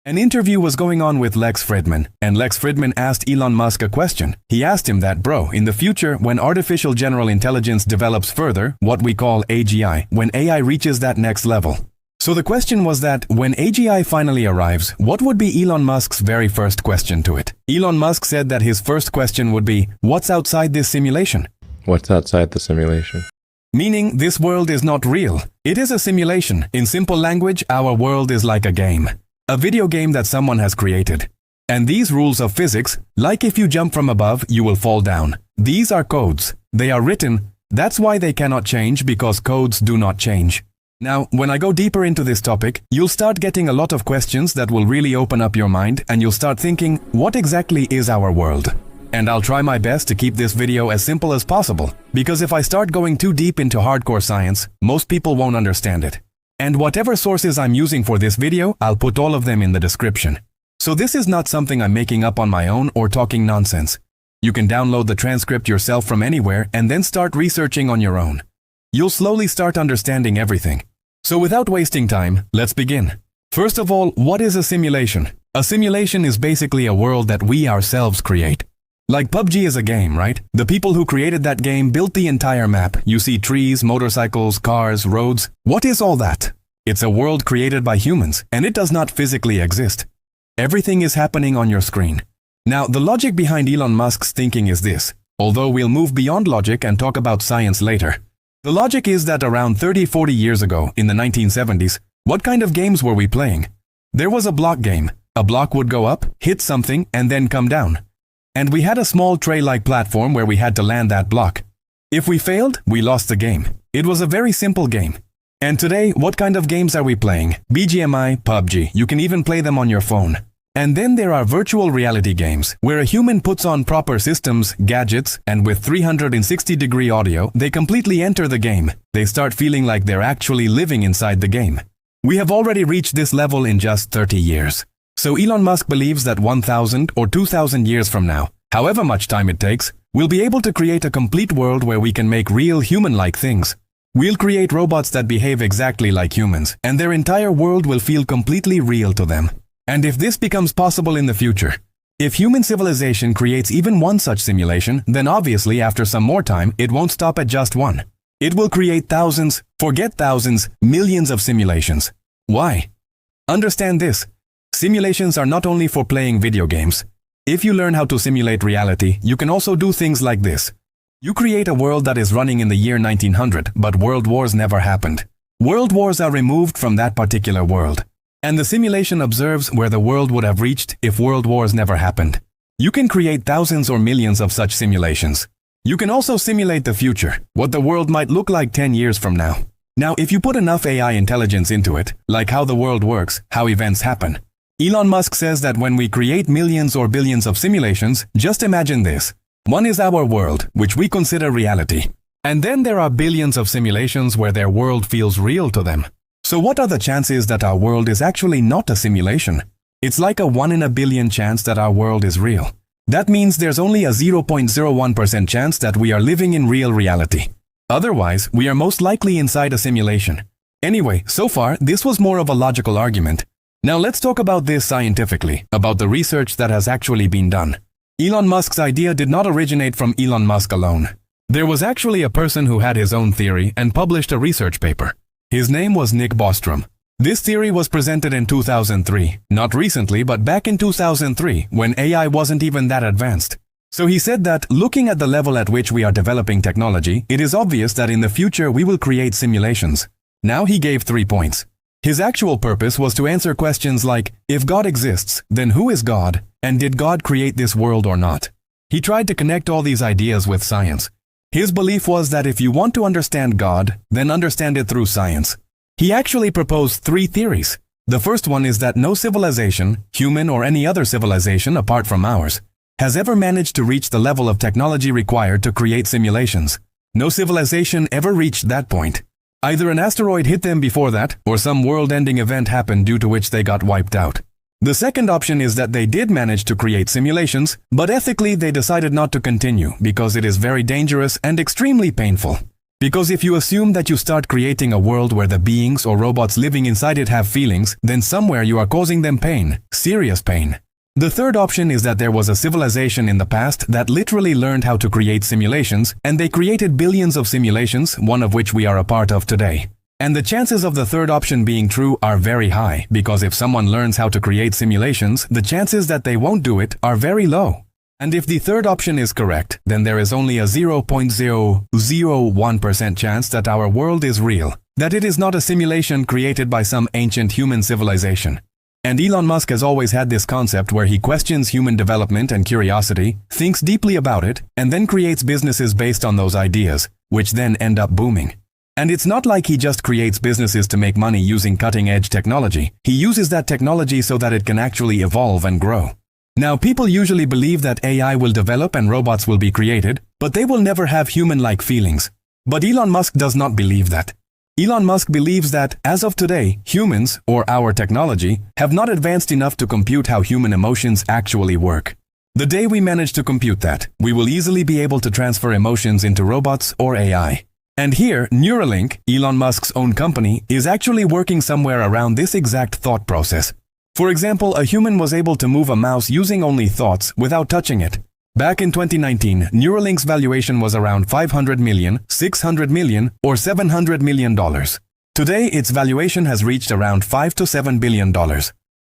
An interview was going on with Lex Fridman, and Lex Fridman asked Elon Musk a question. He asked him that, bro, in the future, when artificial general intelligence develops further, what we call AGI, when AI reaches that next level. So the question was that, when AGI finally arrives, what would be Elon Musk's very first question to it? Elon Musk said that his first question would be, what's outside this simulation? What's outside the simulation? Meaning, this world is not real. It is a simulation. In simple language, our world is like a game. A video game that someone has created. And these rules of physics, like if you jump from above, you will fall down. These are codes. They are written. That's why they cannot change, because codes do not change. Now, when I go deeper into this topic, you'll start getting a lot of questions that will really open up your mind, and you'll start thinking, what exactly is our world? And I'll try my best to keep this video as simple as possible, because if I start going too deep into hardcore science, most people won't understand it. And whatever sources I'm using for this video, I'll put all of them in the description. So this is not something I'm making up on my own or talking nonsense. You can download the transcript yourself from anywhere and then start researching on your own. You'll slowly start understanding everything. So without wasting time, let's begin. First of all, what is a simulation? A simulation is basically a world that we ourselves create. Like PUBG is a game, right? The people who created that game built the entire map. You see trees, motorcycles, cars, roads. What is all that? It's a world created by humans, and it does not physically exist. Everything is happening on your screen. Now, the logic behind Elon Musk's thinking is this, although we'll move beyond logic and talk about science later. The logic is that around 30-40 years ago, in the 1970s, what kind of games were we playing? There was a block game. A block would go up, hit something, and then come down. And we had a small tray-like platform where we had to land that block. If we failed, we lost the game. It was a very simple game. And today, what kind of games are we playing? BGMI, PUBG, you can even play them on your phone. And then there are virtual reality games, where a human puts on proper systems, gadgets, and with 360-degree audio, they completely enter the game. They start feeling like they're actually living inside the game. We have already reached this level in just 30 years. So Elon Musk believes that 1,000 or 2,000 years from now, however much time it takes, we'll be able to create a complete world where we can make real human-like things. We'll create robots that behave exactly like humans, and their entire world will feel completely real to them. And if this becomes possible in the future, if human civilization creates even one such simulation, then obviously after some more time, it won't stop at just one. It will create thousands, forget thousands, millions of simulations. Why? Understand this. Simulations are not only for playing video games. If you learn how to simulate reality, you can also do things like this. You create a world that is running in the year 1900, but world wars never happened. World wars are removed from that particular world. And the simulation observes where the world would have reached if world wars never happened. You can create thousands or millions of such simulations. You can also simulate the future, what the world might look like 10 years from now. Now, if you put enough AI intelligence into it, like how the world works, how events happen, Elon Musk says that when we create millions or billions of simulations, just imagine this. One is our world, which we consider reality. And then there are billions of simulations where their world feels real to them. So what are the chances that our world is actually not a simulation? It's like a 1 in a billion chance that our world is real. That means there's only a 0.01% chance that we are living in real reality. Otherwise, we are most likely inside a simulation. Anyway, so far, this was more of a logical argument. Now let's talk about this scientifically, about the research that has actually been done. Elon Musk's idea did not originate from Elon Musk alone. There was actually a person who had his own theory and published a research paper. His name was Nick Bostrom. This theory was presented in 2003, not recently, but back in 2003, when AI wasn't even that advanced. So he said that, looking at the level at which we are developing technology, it is obvious that in the future we will create simulations. Now he gave 3 points. His actual purpose was to answer questions like, if God exists, then who is God, and did God create this world or not? He tried to connect all these ideas with science. His belief was that if you want to understand God, then understand it through science. He actually proposed 3 theories. The first one is that no civilization, human or any other civilization apart from ours, has ever managed to reach the level of technology required to create simulations. No civilization ever reached that point. Either an asteroid hit them before that, or some world-ending event happened due to which they got wiped out. The second option is that they did manage to create simulations, but ethically they decided not to continue because it is very dangerous and extremely painful. Because if you assume that you start creating a world where the beings or robots living inside it have feelings, then somewhere you are causing them pain, serious pain. The third option is that there was a civilization in the past that literally learned how to create simulations, and they created billions of simulations, one of which we are a part of today. And the chances of the third option being true are very high, because if someone learns how to create simulations, the chances that they won't do it are very low. And if the third option is correct, then there is only a 0.001% chance that our world is real, that it is not a simulation created by some ancient human civilization. And Elon Musk has always had this concept where he questions human development and curiosity, thinks deeply about it, and then creates businesses based on those ideas, which then end up booming. And it's not like he just creates businesses to make money using cutting-edge technology. He uses that technology so that it can actually evolve and grow. Now, people usually believe that AI will develop and robots will be created, but they will never have human-like feelings. But Elon Musk does not believe that. Elon Musk believes that, as of today, humans, or our technology, have not advanced enough to compute how human emotions actually work. The day we manage to compute that, we will easily be able to transfer emotions into robots or AI. And here, Neuralink, Elon Musk's own company, is actually working somewhere around this exact thought process. For example, a human was able to move a mouse using only thoughts without touching it. Back in 2019, Neuralink's valuation was around $500 million, $600 million, or $700 million. Today, its valuation has reached around $5 to $7 billion.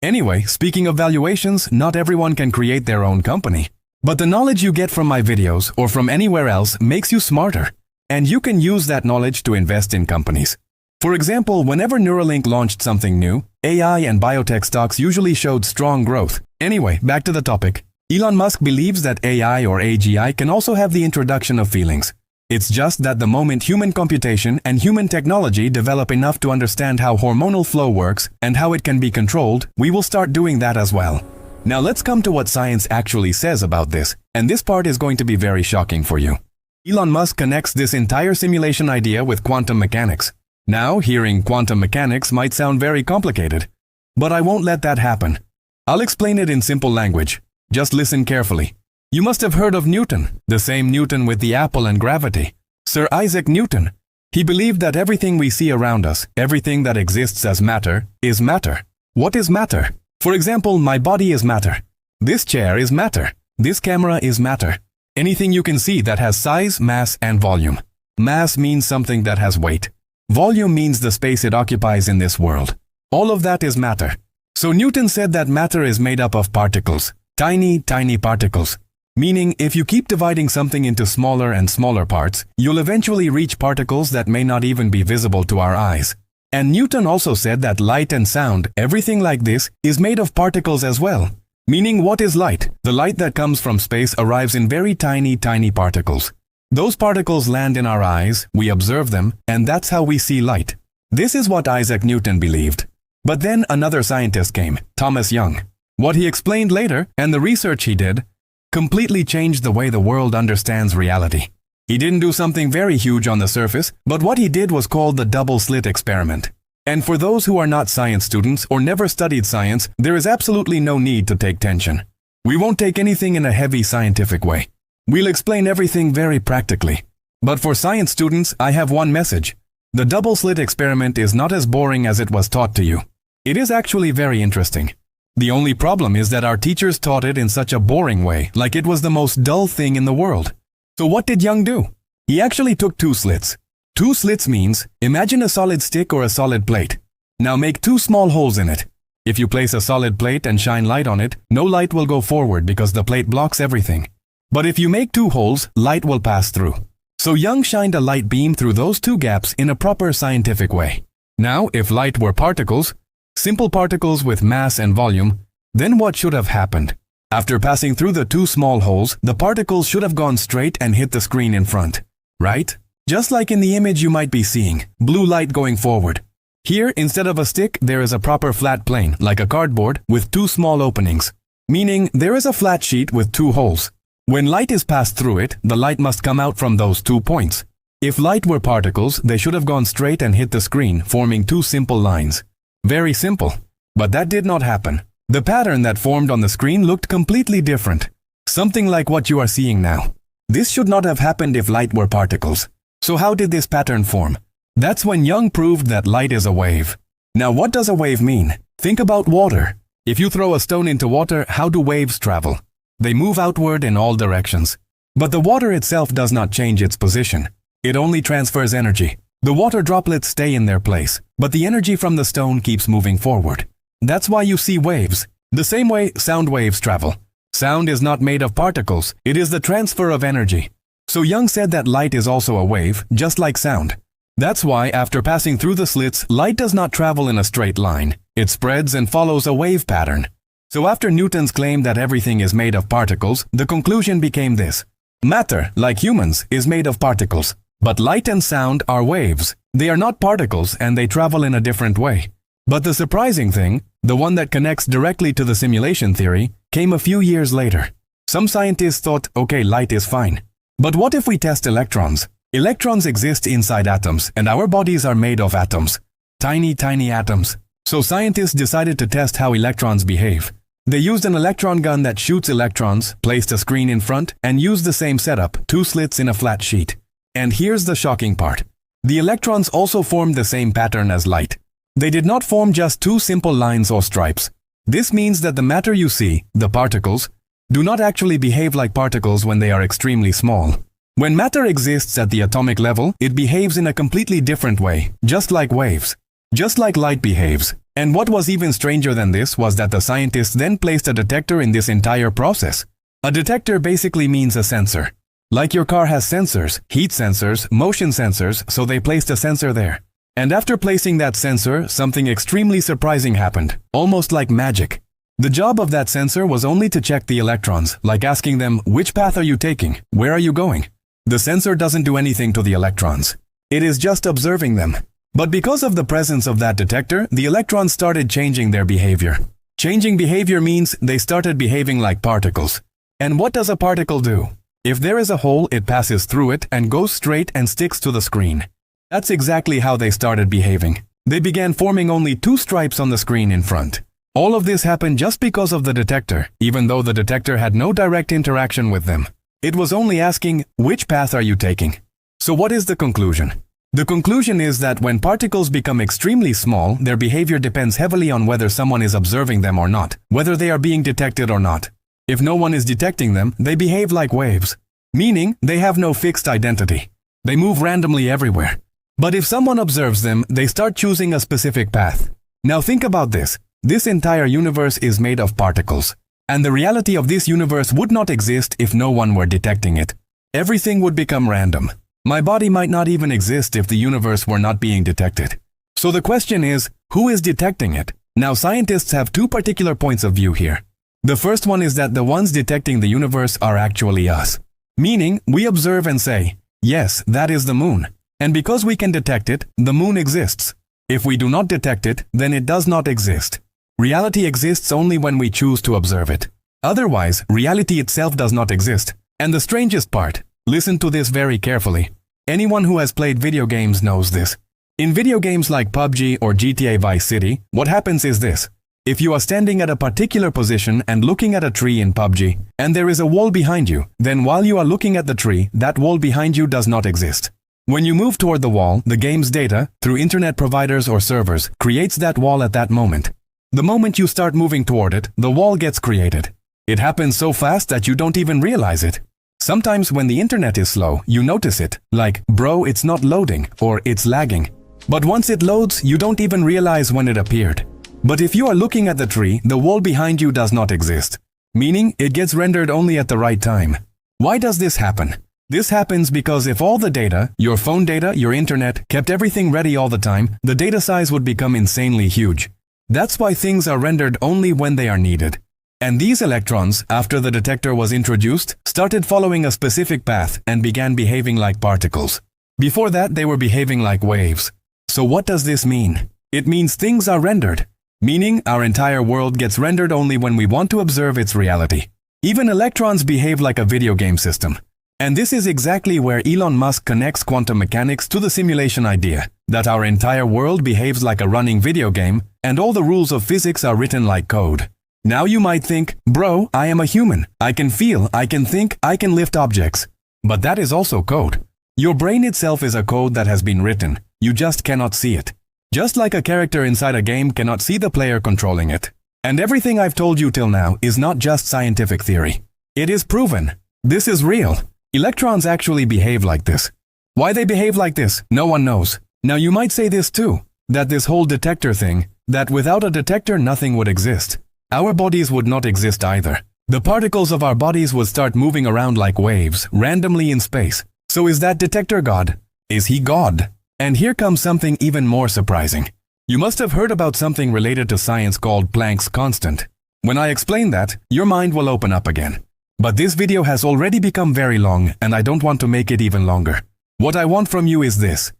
Anyway, speaking of valuations, not everyone can create their own company. But the knowledge you get from my videos or from anywhere else makes you smarter. And you can use that knowledge to invest in companies. For example, whenever Neuralink launched something new, AI and biotech stocks usually showed strong growth. Anyway, back to the topic. Elon Musk believes that AI or AGI can also have the introduction of feelings. It's just that the moment human computation and human technology develop enough to understand how hormonal flow works and how it can be controlled, we will start doing that as well. Now let's come to what science actually says about this, and this part is going to be very shocking for you. Elon Musk connects this entire simulation idea with quantum mechanics. Now, hearing quantum mechanics might sound very complicated, but I won't let that happen. I'll explain it in simple language. Just listen carefully. You must have heard of Newton, the same Newton with the apple and gravity. Sir Isaac Newton. He believed that everything we see around us, everything that exists as matter, is matter. What is matter? For example, my body is matter. This chair is matter. This camera is matter. Anything you can see that has size, mass, and volume. Mass means something that has weight. Volume means the space it occupies in this world. All of that is matter. So Newton said that matter is made up of particles, tiny, tiny particles. Meaning, if you keep dividing something into smaller and smaller parts, you'll eventually reach particles that may not even be visible to our eyes. And Newton also said that light and sound, everything like this, is made of particles as well. Meaning, what is light? The light that comes from space arrives in very tiny, tiny particles. Those particles land in our eyes, we observe them, and that's how we see light. This is what Isaac Newton believed. But then another scientist came, Thomas Young. What he explained later, and the research he did, completely changed the way the world understands reality. He didn't do something very huge on the surface, but what he did was called the double-slit experiment. And for those who are not science students or never studied science, there is absolutely no need to take tension. We won't take anything in a heavy scientific way. We'll explain everything very practically. But for science students, I have one message. The double-slit experiment is not as boring as it was taught to you. It is actually very interesting. The only problem is that our teachers taught it in such a boring way, like it was the most dull thing in the world. So what did Young do? He actually took two slits. Two slits means, imagine a solid stick or a solid plate. Now make two small holes in it. If you place a solid plate and shine light on it, no light will go forward because the plate blocks everything. But if you make two holes, light will pass through. So Young shined a light beam through those two gaps in a proper scientific way. Now, if light were particles, simple particles with mass and volume, then what should have happened? After passing through the two small holes, the particles should have gone straight and hit the screen in front, right? Just like in the image you might be seeing, blue light going forward. Here, instead of a stick, there is a proper flat plane, like a cardboard, with two small openings. Meaning, there is a flat sheet with two holes. When light is passed through it, the light must come out from those 2 points. If light were particles, they should have gone straight and hit the screen, forming two simple lines. Very simple. But that did not happen. The pattern that formed on the screen looked completely different. Something like what you are seeing now. This should not have happened if light were particles. So how did this pattern form? That's when Young proved that light is a wave. Now what does a wave mean? Think about water. If you throw a stone into water, how do waves travel? They move outward in all directions. But the water itself does not change its position. It only transfers energy. The water droplets stay in their place, but the energy from the stone keeps moving forward. That's why you see waves. The same way sound waves travel. Sound is not made of particles, it is the transfer of energy. So Young said that light is also a wave, just like sound. That's why after passing through the slits, light does not travel in a straight line. It spreads and follows a wave pattern. So after Newton's claim that everything is made of particles, the conclusion became this. Matter, like humans, is made of particles. But light and sound are waves. They are not particles and they travel in a different way. But the surprising thing, the one that connects directly to the simulation theory, came a few years later. Some scientists thought, okay, light is fine. But what if we test electrons? Electrons exist inside atoms and our bodies are made of atoms. Tiny, tiny atoms. So scientists decided to test how electrons behave. They used an electron gun that shoots electrons, placed a screen in front, and used the same setup, 2 slits in a flat sheet. And here's the shocking part. The electrons also formed the same pattern as light. They did not form just 2 simple lines or stripes. This means that the matter you see, the particles, do not actually behave like particles when they are extremely small. When matter exists at the atomic level, it behaves in a completely different way, just like waves. Just like light behaves. And what was even stranger than this was that the scientists then placed a detector in this entire process. A detector basically means a sensor. Like your car has sensors, heat sensors, motion sensors, so they placed a sensor there. And after placing that sensor, something extremely surprising happened, almost like magic. The job of that sensor was only to check the electrons, like asking them, which path are you taking? Where are you going? The sensor doesn't do anything to the electrons. It is just observing them. But because of the presence of that detector, the electrons started changing their behavior. Changing behavior means they started behaving like particles. And what does a particle do? If there is a hole, it passes through it and goes straight and sticks to the screen. That's exactly how they started behaving. They began forming only 2 stripes on the screen in front. All of this happened just because of the detector, even though the detector had no direct interaction with them. It was only asking, which path are you taking? So what is the conclusion? The conclusion is that when particles become extremely small, their behavior depends heavily on whether someone is observing them or not, whether they are being detected or not. If no one is detecting them, they behave like waves, meaning they have no fixed identity. They move randomly everywhere. But if someone observes them, they start choosing a specific path. Now think about this. This entire universe is made of particles. And the reality of this universe would not exist if no one were detecting it. Everything would become random. My body might not even exist if the universe were not being detected. So the question is, who is detecting it? Now scientists have 2 particular points of view here. The first one is that the ones detecting the universe are actually us. Meaning, we observe and say, yes, that is the moon. And because we can detect it, the moon exists. If we do not detect it, then it does not exist. Reality exists only when we choose to observe it. Otherwise, reality itself does not exist. And the strangest part, listen to this very carefully. Anyone who has played video games knows this. In video games like PUBG or GTA Vice City, what happens is this. If you are standing at a particular position and looking at a tree in PUBG, and there is a wall behind you, then while you are looking at the tree, that wall behind you does not exist. When you move toward the wall, the game's data, through internet providers or servers, creates that wall at that moment. The moment you start moving toward it, the wall gets created. It happens so fast that you don't even realize it. Sometimes when the internet is slow, you notice it, like, bro, it's not loading, or it's lagging. But once it loads, you don't even realize when it appeared. But if you are looking at the tree, the wall behind you does not exist. Meaning, it gets rendered only at the right time. Why does this happen? This happens because if all the data, your phone data, your internet, kept everything ready all the time, the data size would become insanely huge. That's why things are rendered only when they are needed. And these electrons, after the detector was introduced, started following a specific path and began behaving like particles. Before that, they were behaving like waves. So what does this mean? It means things are rendered, meaning our entire world gets rendered only when we want to observe its reality. Even electrons behave like a video game system. And this is exactly where Elon Musk connects quantum mechanics to the simulation idea, that our entire world behaves like a running video game, and all the rules of physics are written like code. Now you might think, bro, I am a human. I can feel, I can think, I can lift objects. But that is also code. Your brain itself is a code that has been written. You just cannot see it. Just like a character inside a game cannot see the player controlling it. And everything I've told you till now is not just scientific theory. It is proven. This is real. Electrons actually behave like this. Why they behave like this, no one knows. Now you might say this too, that this whole detector thing, that without a detector nothing would exist. Our bodies would not exist either. The particles of our bodies would start moving around like waves, randomly in space. So is that detector God? Is he God? And here comes something even more surprising. You must have heard about something related to science called Planck's constant. When I explain that, your mind will open up again. But this video has already become very long and I don't want to make it even longer. What I want from you is this.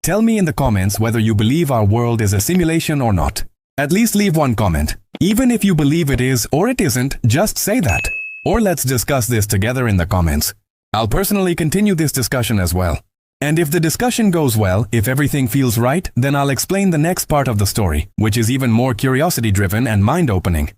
Tell me in the comments whether you believe our world is a simulation or not. At least leave one comment. Even if you believe it is or it isn't, just say that. Or let's discuss this together in the comments. I'll personally continue this discussion as well. And if the discussion goes well, if everything feels right, then I'll explain the next part of the story, which is even more curiosity-driven and mind-opening.